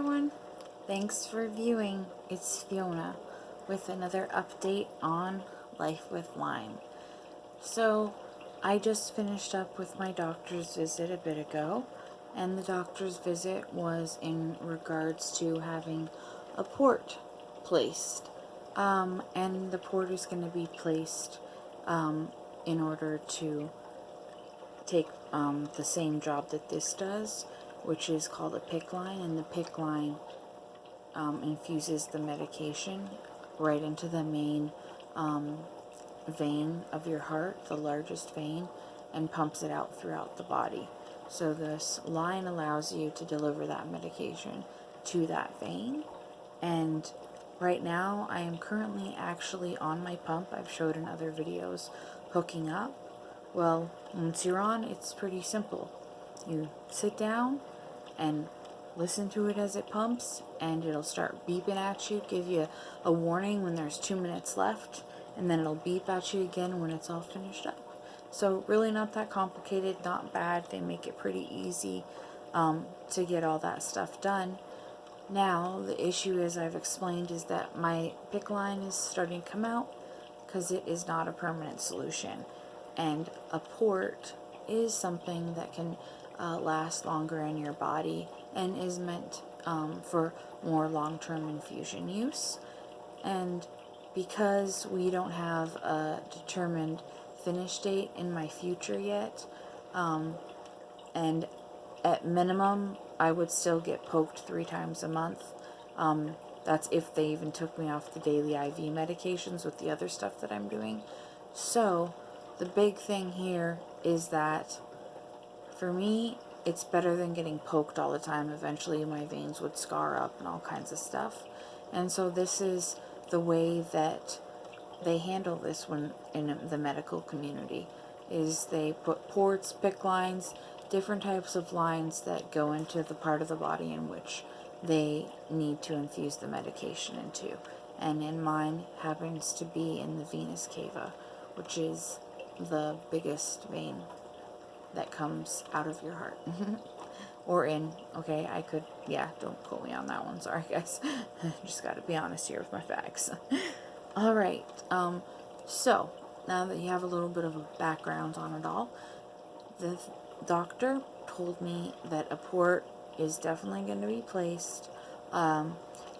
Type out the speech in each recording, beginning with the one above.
everyone, thanks for viewing. It's Fiona with another update on life with Lyme. So I just finished up with my doctor's visit a bit ago, and the doctor's visit was in regards to having a port placed, and the port is going to be placed in order to take the same job that this does, which is called a PICC line, and the PICC line infuses the medication right into the main vein of your heart, the largest vein, and pumps it out throughout the body. So this line allows you to deliver that medication to that vein. And right now I am currently actually on my pump. I've showed in other videos hooking up. Well, once you're on, it's pretty simple. You sit down and listen to it as it pumps, and it'll start beeping at you, give you a warning when there's 2 minutes left, and then it'll beep at you again when it's all finished up. So really not that complicated, not bad. They make it pretty easy to get all that stuff done. Now, the issue, as I've explained, is that my PICC line is starting to come out because it is not a permanent solution. And a port is something that can last longer in your body and is meant for more long-term infusion use. And because we don't have a determined finish date in my future yet, and at minimum I would still get poked 3 times a month. That's if they even took me off the daily IV medications with the other stuff that I'm doing. So the big thing here is that for me, it's better than getting poked all the time. Eventually my veins would scar up and all kinds of stuff. And so this is the way that they handle this when in the medical community, is they put ports, PICC lines, different types of lines that go into the part of the body in which they need to infuse the medication into. And in mine happens to be in the venous cava, which is the biggest vein that comes out of your heart. Or in, okay, I could, yeah, don't quote me on that one, sorry guys. Just gotta be honest here with my facts. Alright, so, now that you have a little bit of a background on it all, the doctor told me that a port is definitely going to be placed.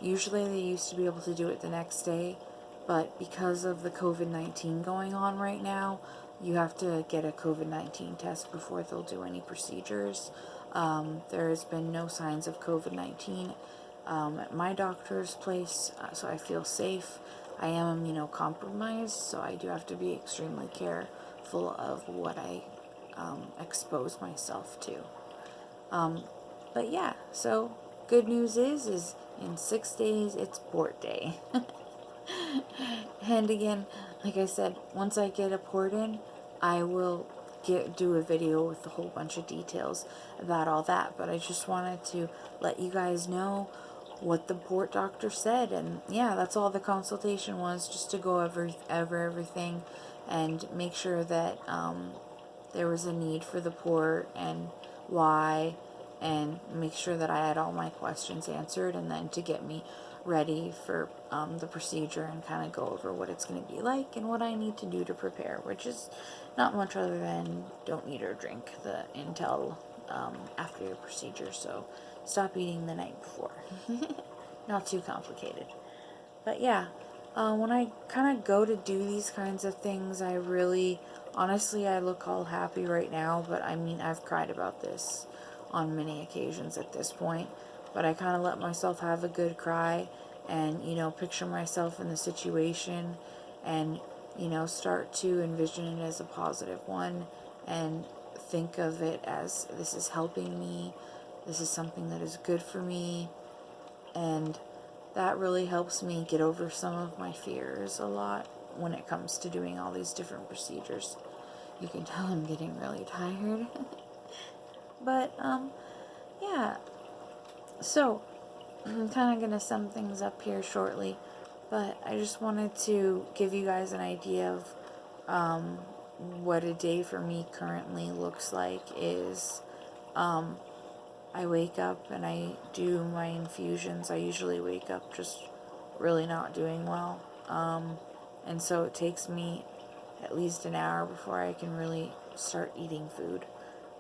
Usually they used to be able to do it the next day, but because of the COVID-19 going on right now, you have to get a COVID-19 test before they'll do any procedures. There has been no signs of COVID-19 at my doctor's place, so I feel safe. I am immunocompromised, so I do have to be extremely careful of what I expose myself to. But yeah, so good news is in 6 days it's port day. And again, like I said, once I get a port in, I will do a video with a whole bunch of details about all that. But I just wanted to let you guys know what the port doctor said. And yeah, that's all the consultation was, just to go over everything and make sure that there was a need for the port and why, and make sure that I had all my questions answered, and then to get me ready for the procedure and kind of go over what it's going to be like and what I need to do to prepare, which is not much other than don't eat or drink until after your procedure, so stop eating the night before. Not too complicated. But yeah, when I kind of go to do these kinds of things, I really, honestly, I look all happy right now, but I mean, I've cried about this on many occasions at this point, but I kind of let myself have a good cry and, picture myself in the situation and, start to envision it as a positive one and think of it as this is helping me, this is something that is good for me, and that really helps me get over some of my fears a lot when it comes to doing all these different procedures. You can tell I'm getting really tired. But, yeah. So, I'm kind of going to sum things up here shortly. But I just wanted to give you guys an idea of what a day for me currently looks like. Is I wake up and I do my infusions. I usually wake up just really not doing well. And so it takes me at least an hour before I can really start eating food,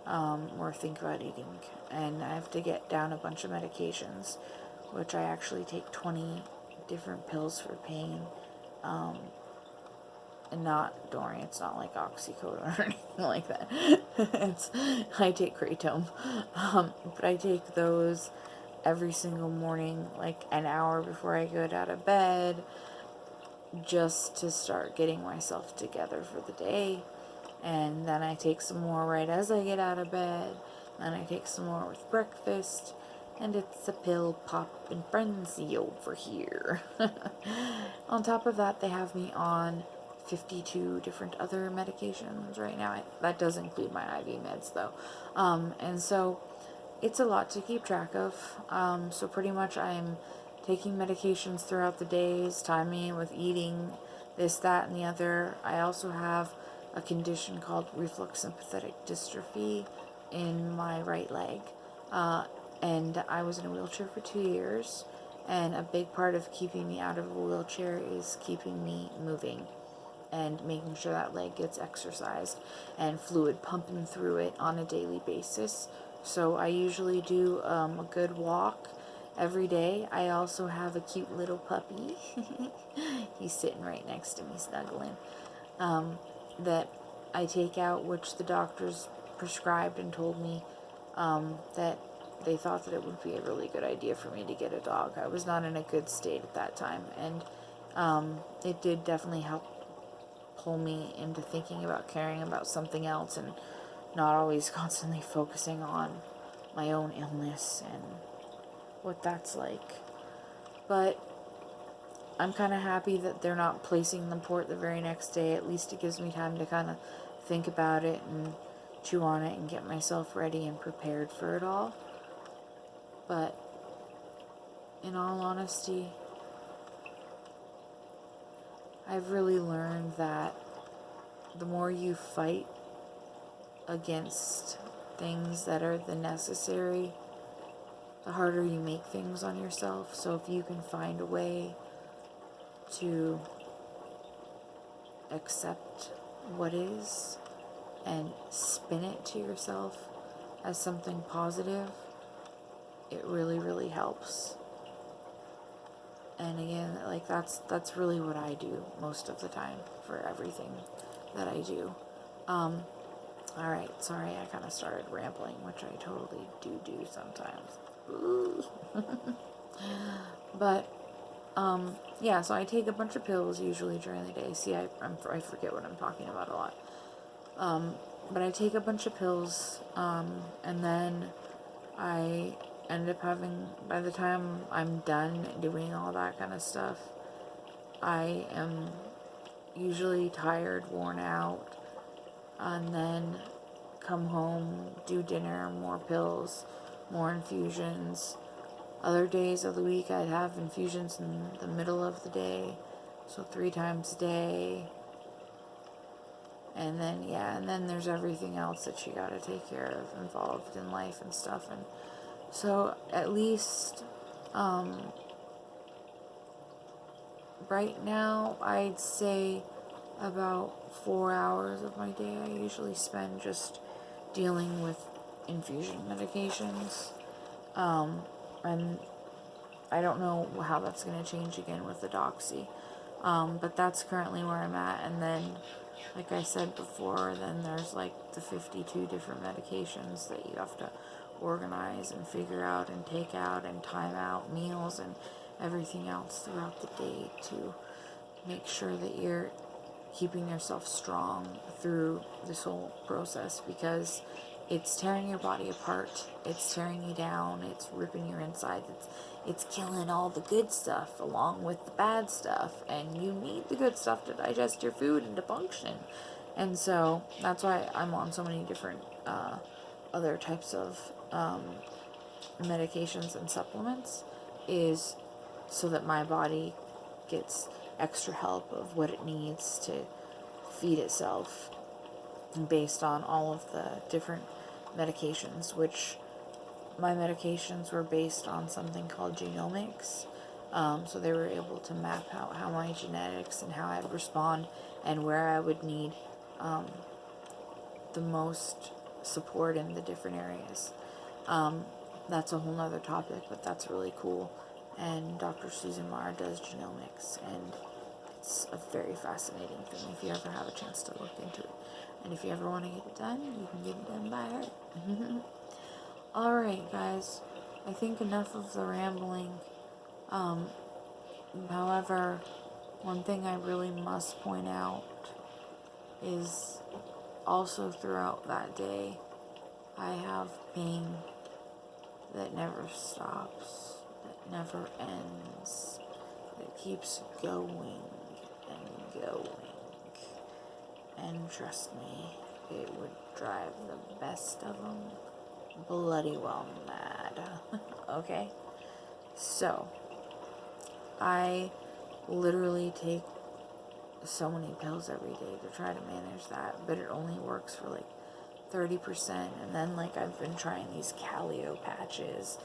or think about eating. And I have to get down a bunch of medications, which I actually take 20 different pills for pain. And it's not like oxycodone or anything like that. I take kratom. But I take those every single morning, like an hour before I go out of bed, just to start getting myself together for the day. And then I take some more right as I get out of bed. And I take some more with breakfast. And it's a pill pop and frenzy over here. On top of that, they have me on 52 different other medications right now. That does include my IV meds, though. And so it's a lot to keep track of. So pretty much I'm taking medications throughout the days, timing it with eating this, that, and the other. I also have a condition called reflex sympathetic dystrophy in my right leg. And I was in a wheelchair for 2 years. And a big part of keeping me out of a wheelchair is keeping me moving and making sure that leg gets exercised and fluid pumping through it on a daily basis. So I usually do a good walk every day. I also have a cute little puppy. He's sitting right next to me, snuggling. That I take out, which the doctors prescribed and told me that they thought that it would be a really good idea for me to get a dog. I was not in a good state at that time, and it did definitely help pull me into thinking about caring about something else and not always constantly focusing on my own illness and what that's like. But I'm kind of happy that they're not placing the port the very next day. At least it gives me time to kind of think about it and chew on it and get myself ready and prepared for it all. But in all honesty, I've really learned that the more you fight against things that are the necessary, the harder you make things on yourself. So if you can find a way to accept what is and spin it to yourself as something positive, it really, really helps. And again, like that's really what I do most of the time for everything that I do. Alright, sorry I kind of started rambling, which I totally do sometimes. But, yeah, so I take a bunch of pills usually during the day. See, I forget what I'm talking about a lot. But I take a bunch of pills, and then I end up having, by the time I'm done doing all that kind of stuff, I am usually tired, worn out, and then come home, do dinner, more pills, more infusions. Other days of the week I'd have infusions in the middle of the day, so 3 times a day. And then there's everything else that you gotta take care of involved in life and stuff. And so at least right now I'd say about 4 hours of my day I usually spend just dealing with infusion medications. And I don't know how that's going to change again with the doxy. But that's currently where I'm at. And then, like I said before, then there's like the 52 different medications that you have to organize and figure out and take out and time out meals and everything else throughout the day to make sure that you're keeping yourself strong through this whole process, because it's tearing your body apart, it's tearing you down, it's ripping your insides, it's killing all the good stuff along with the bad stuff, and you need the good stuff to digest your food and to function. And so that's why I'm on so many different other types of medications and supplements, is so that my body gets extra help of what it needs to feed itself based on all of the different medications, which my medications were based on something called genomics. So they were able to map out how my genetics and how I would respond and where I would need the most support in the different areas. That's a whole nother topic, but that's really cool. And Dr. Susan Marr does genomics, and it's a very fascinating thing if you ever have a chance to look into it. And if you ever want to get it done, you can get it done by her. Alright, guys. I think enough of the rambling. However, one thing I really must point out is also throughout that day, I have pain that never stops, that never ends, that keeps going and going. And trust me, it would drive the best of them bloody well mad. Okay? So, I literally take so many pills every day to try to manage that, but it only works for like 30%. And then like I've been trying these calio patches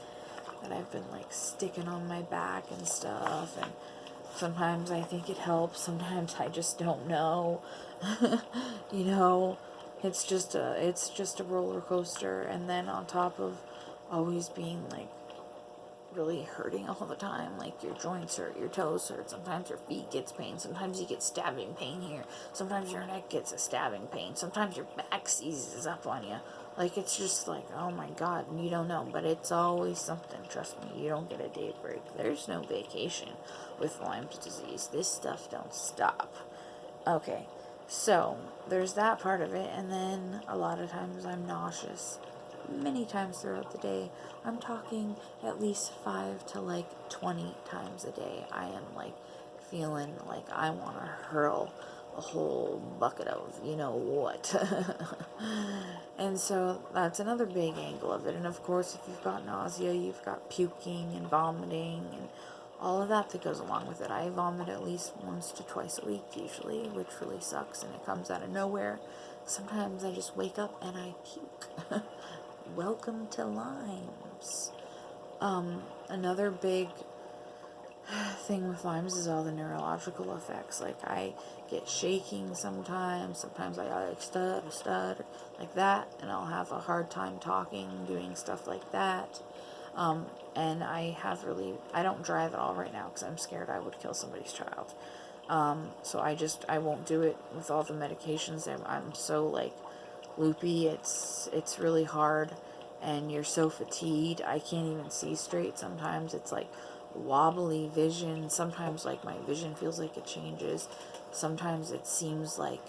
that I've been like sticking on my back and stuff, and sometimes I think it helps, sometimes I just don't know. You know, it's just a roller coaster. And then on top of always being like really hurting all the time, like your joints hurt, your toes hurt, sometimes your feet gets pain, sometimes you get stabbing pain here, sometimes your neck gets a stabbing pain, sometimes your back seizes up on you. Like, it's just like, oh my god, you don't know, but it's always something. Trust me, you don't get a day break. There's no vacation with Lyme disease. This stuff don't stop. Okay, so there's that part of it, and then a lot of times I'm nauseous. Many times throughout the day. I'm talking at least 5 to like 20 times a day. I am like feeling like I want to hurl a whole bucket of you know what. And so that's another big angle of it. And of course, if you've got nausea, you've got puking and vomiting and all of that goes along with it. I vomit at least once to twice a week usually, which really sucks, and it comes out of nowhere. Sometimes I just wake up and I puke. Welcome to Lyme's. Another big thing with Lyme's is all the neurological effects. Like, I get shaking sometimes I like stutter, like that, and I'll have a hard time talking, doing stuff like that. And I don't drive at all right now because I'm scared I would kill somebody's child. So I won't do it with all the medications. I'm so like loopy, it's really hard, and you're so fatigued, I can't even see straight. Sometimes it's like wobbly vision, sometimes like my vision feels like it changes, sometimes it seems like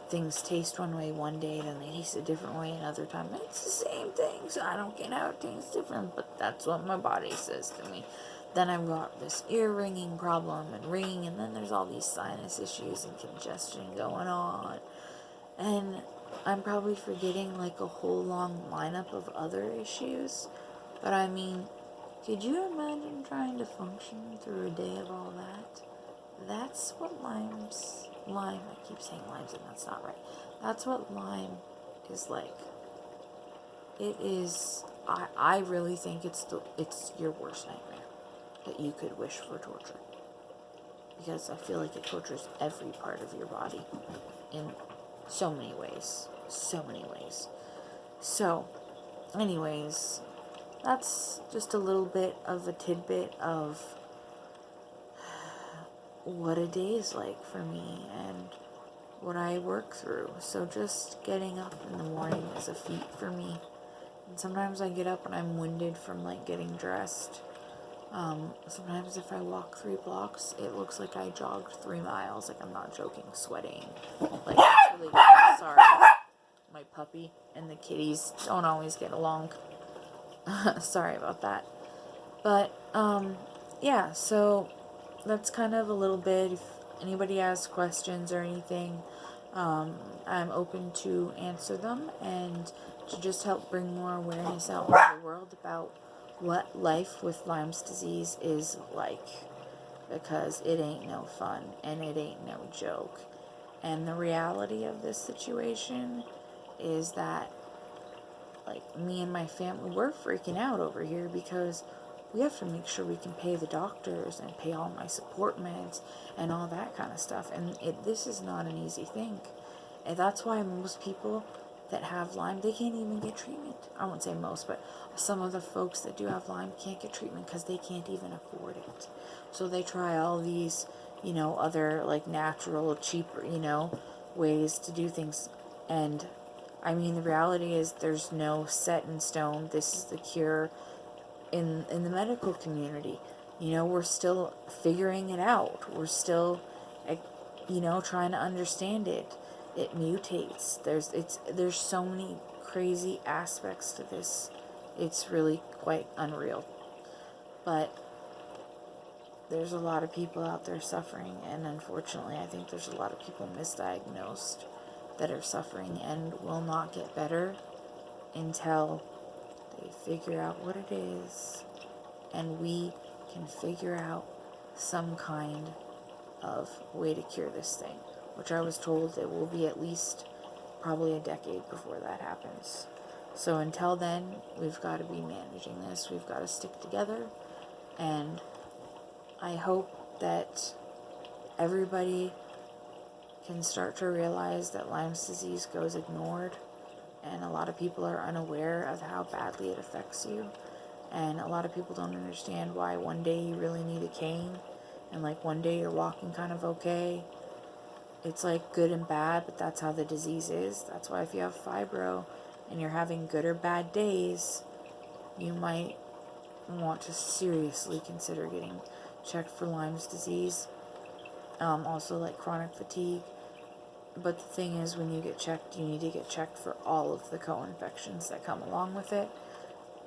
things taste one way one day, then they taste a different way another time. It's the same thing, so I don't get how it tastes different, but that's what my body says to me. Then I've got this ear ringing problem and ringing, and then there's all these sinus issues and congestion going on, and I'm probably forgetting like a whole long lineup of other issues. But I mean, could you imagine trying to function through a day of all that? That's what Lyme, I keep saying Lyme's and that's not right. That's what Lyme is like. It is, I really think it's your worst nightmare that you could wish for torture. Because I feel like it tortures every part of your body in so many ways. So, anyways, that's just a little bit of a tidbit of what a day is like for me and what I work through. So just getting up in the morning is a feat for me. And sometimes I get up and I'm winded from like getting dressed. Sometimes if I walk 3 blocks, it looks like I jogged 3 miles. Like, I'm not joking, sweating. Like, it's really bad. Sorry. My puppy and the kitties don't always get along. Sorry about that. But, yeah, so that's kind of a little bit. If anybody has questions or anything, I'm open to answer them and to just help bring more awareness out in the world about what life with Lyme disease is like, because it ain't no fun and it ain't no joke. And the reality of this situation is that like, me and my family, we're freaking out over here because we have to make sure we can pay the doctors and pay all my support meds and all that kind of stuff. And this is not an easy thing. And that's why most people that have Lyme, they can't even get treatment. I won't say most, but some of the folks that do have Lyme can't get treatment because they can't even afford it. So they try all these, other, like, natural, cheaper, ways to do things. And, I mean, the reality is there's no set in stone, this is the cure in the medical community. We're still figuring it out. We're still, trying to understand it. It mutates. There's so many crazy aspects to this. It's really quite unreal. But there's a lot of people out there suffering, and unfortunately I think there's a lot of people misdiagnosed that are suffering and will not get better until they figure out what it is, and we can figure out some kind of way to cure this thing, which I was told it will be at least probably a decade before that happens. So until then, we've got to be managing this. We've got to stick together, and I hope that everybody can start to realize that Lyme disease goes ignored, and a lot of people are unaware of how badly it affects you, and a lot of people don't understand why one day you really need a cane, and like one day you're walking kind of okay. It's like good and bad, but that's how the disease is. That's why if you have fibro and you're having good or bad days, you might want to seriously consider getting checked for Lyme disease. Also like chronic fatigue. But the thing is, when you get checked, you need to get checked for all of the co-infections that come along with it,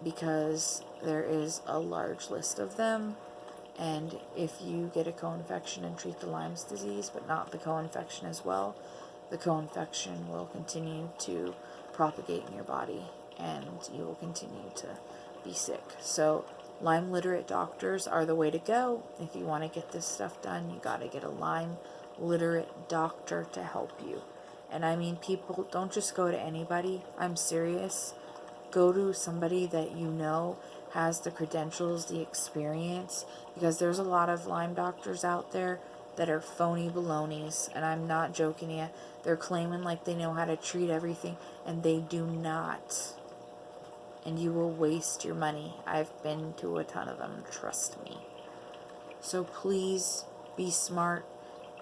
because there is a large list of them. And if you get a co-infection and treat the Lyme disease, but not the co-infection as well, the co-infection will continue to propagate in your body, and you will continue to be sick. So Lyme literate doctors are the way to go. If you want to get this stuff done, you got to get a Lyme literate doctor to help you. And I mean, people, don't just go to anybody. I'm serious. Go to somebody that you know has the credentials, the experience, because there's a lot of Lyme doctors out there that are phony balonies, and I'm not joking you. They're claiming like they know how to treat everything, and they do not. And you will waste your money. I've been to a ton of them, trust me. So please be smart.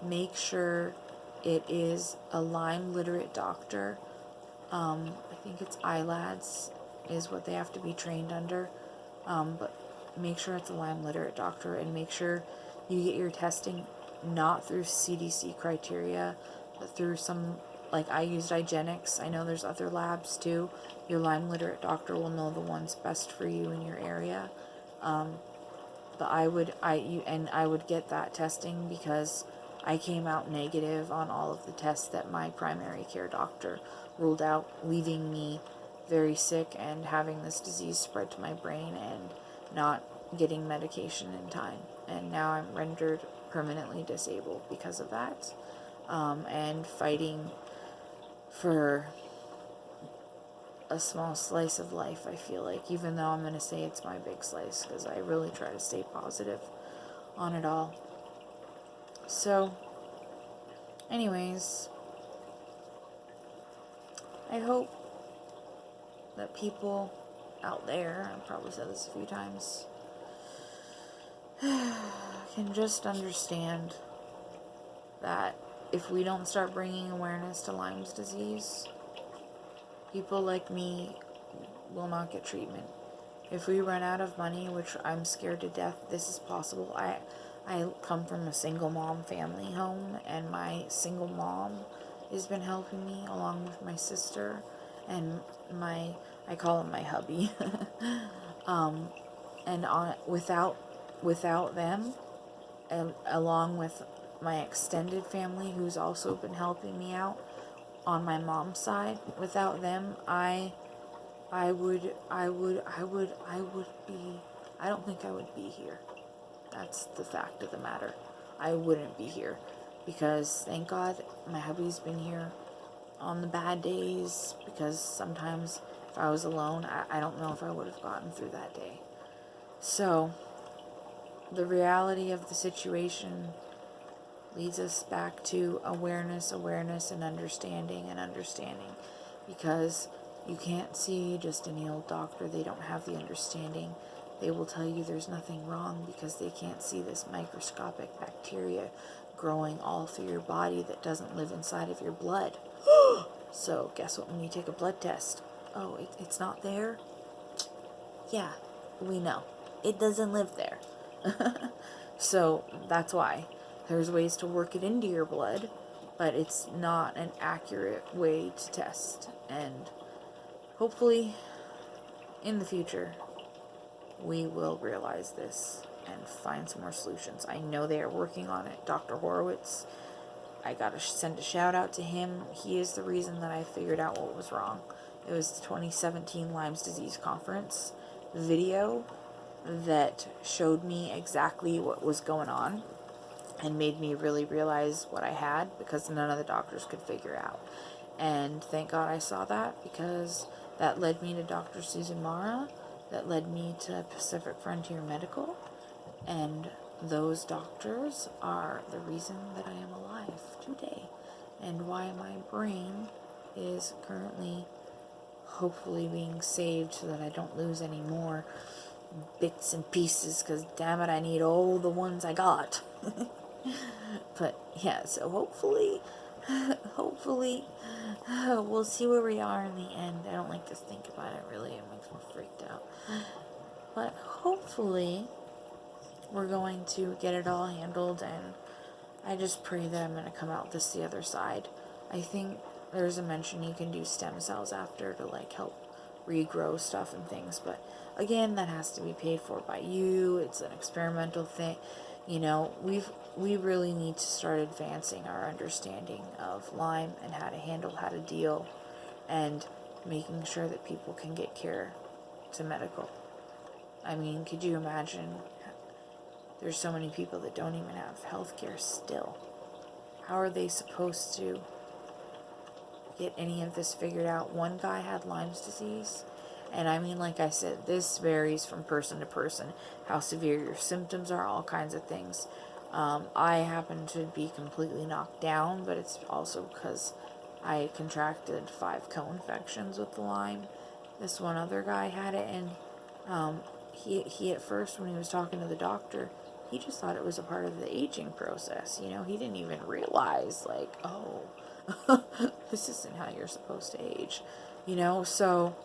Make sure it is a Lyme literate doctor. I think it's ILADS is what they have to be trained under. But make sure it's a Lyme literate doctor, and make sure you get your testing not through CDC criteria, but through some, like I used IGeneX. I know there's other labs too. Your Lyme literate doctor will know the ones best for you in your area. But I would get that testing, because I came out negative on all of the tests that my primary care doctor ruled out, leaving me very sick and having this disease spread to my brain and not getting medication in time. And now I'm rendered permanently disabled because of that, and fighting for a small slice of life, I feel like, even though I'm going to say it's my big slice, because I really try to stay positive on it all. So, anyways, I hope that people out there, I've probably said this a few times, can just understand that if we don't start bringing awareness to Lyme disease, people like me will not get treatment. If we run out of money, which I'm scared to death, this is possible. I come from a single mom family home, and my single mom has been helping me along with my sister and I call him my hubby. Without them, and along with my extended family who's also been helping me out on my mom's side, without them, I don't think I would be here. That's the fact of the matter. I wouldn't be here, because thank God my hubby's been here on the bad days, because sometimes If I was alone, I don't know if I would have gotten through that day. So, the reality of the situation leads us back to awareness, and understanding, because you can't see just any old doctor. They don't have the understanding. They will tell you there's nothing wrong because they can't see this microscopic bacteria growing all through your body that doesn't live inside of your blood. So guess what, when you take a blood test? Oh, it's not there? Yeah, we know. It doesn't live there. So that's why. There's ways to work it into your blood, but it's not an accurate way to test. And hopefully, in the future, we will realize this and find some more solutions. I know they are working on it. Dr. Horowitz, I gotta send a shout out to him. He is the reason that I figured out what was wrong. It was the 2017 Lyme Disease conference video that showed me exactly what was going on and made me really realize what I had, because none of the doctors could figure out. And thank God I saw that, because that led me to Dr. Susan Mara, that led me to Pacific Frontier Medical, and those doctors are the reason that I am alive today, and why my brain is currently hopefully being saved so that I don't lose any more bits and pieces, because damn it, I need all the ones I got. But yeah, so hopefully we'll see where we are in the end. I don't like to think about it, really. It makes me freaked out. But hopefully we're going to get it all handled, and I just pray that I'm going to come out this the other side. I think there's a mention you can do stem cells after to like help regrow stuff and things, but again, that has to be paid for by you. It's an experimental thing. You know, we really need to start advancing our understanding of Lyme and how to handle, how to deal, and making sure that people can get care to medical. I mean, could you imagine? There's so many people that don't even have health care still. How are they supposed to get any of this figured out? One guy had Lyme disease, and I mean, like I said, this varies from person to person, how severe your symptoms are, all kinds of things. I happen to be completely knocked down, but it's also because I contracted 5 co-infections with the Lyme. This one other guy had it, and he at first, when he was talking to the doctor, he just thought it was a part of the aging process. You know, he didn't even realize, like, oh, this isn't how you're supposed to age. You know, so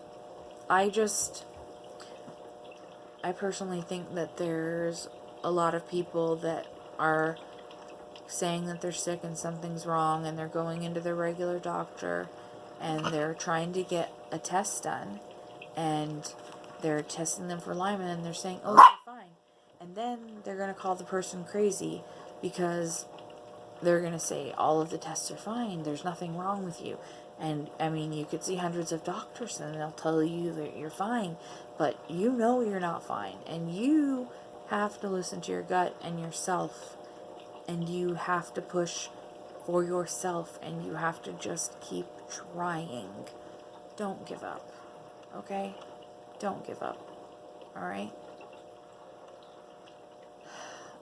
I personally think that there's a lot of people that are saying that they're sick and something's wrong, and they're going into their regular doctor and they're trying to get a test done, and they're testing them for Lyme, and they're saying, oh, you're fine. And then they're going to call the person crazy because they're going to say all of the tests are fine, there's nothing wrong with you. And I mean, you could see hundreds of doctors and they'll tell you that you're fine, but you know you're not fine, and you have to listen to your gut and yourself, and you have to push for yourself, and you have to just keep trying. Don't give up, okay? Don't give up, alright?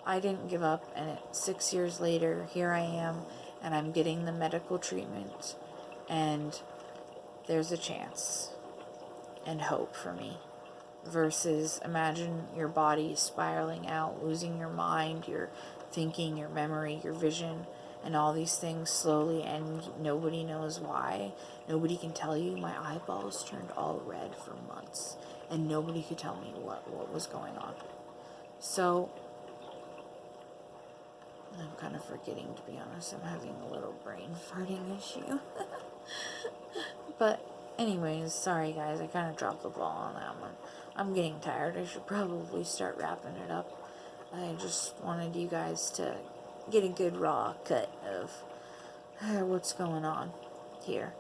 I didn't give up, and 6 years later, here I am, and I'm getting the medical treatment, and there's a chance and hope for me. Versus, imagine your body spiraling out, losing your mind, your thinking, your memory, your vision, and all these things slowly, and nobody knows why. Nobody can tell you. My eyeballs turned all red for months, and nobody could tell me what was going on. So I'm kind of forgetting, to be honest. I'm having a little brain farting issue. But anyways, sorry guys, I kind of dropped the ball on that one. I'm getting tired. I should probably start wrapping it up. I just wanted you guys to get a good raw cut of what's going on here.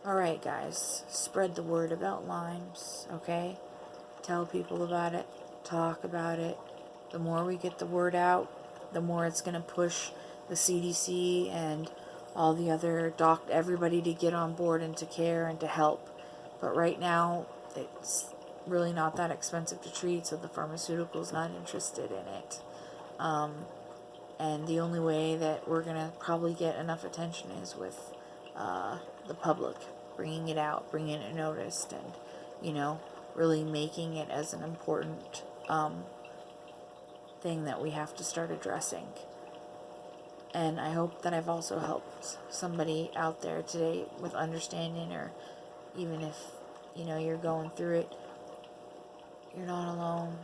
Alright guys, spread the word about Lyme's, okay? Tell people about it. Talk about it. The more we get the word out, the more it's going to push the CDC and all the other everybody to get on board and to care and to help. But right now, it's really not that expensive to treat, so the pharmaceutical's not interested in it. And the only way that we're going to probably get enough attention is with the public, bringing it out, bringing it noticed, and, you know, really making it as an important thing that we have to start addressing. And I hope that I've also helped somebody out there today with understanding, or even if, you know, you're going through it, you're not alone.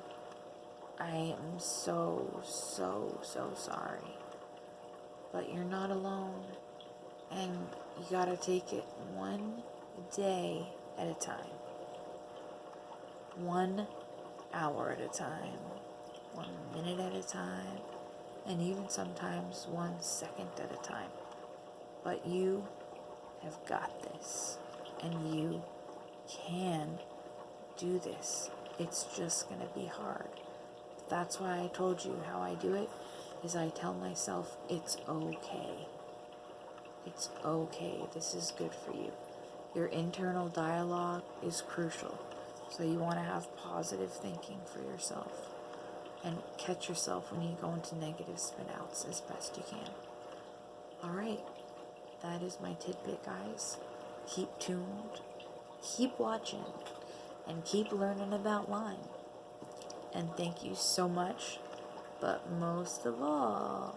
I am so, so, so sorry. But you're not alone. And you gotta take it one day at a time. 1 hour at a time. 1 minute at a time. And even sometimes 1 second at a time. But you have got this. And you can do this. It's just gonna be hard. That's why I told you how I do it, is I tell myself it's okay. It's okay. This is good for you. Your internal dialogue is crucial. So you want to have positive thinking for yourself. And catch yourself when you go into negative spin outs as best you can. Alright. That is my tidbit, guys. Keep tuned. Keep watching. And keep learning about Lyme. And thank you so much. But most of all,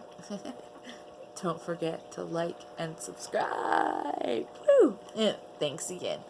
don't forget to like and subscribe. Woo! Thanks again.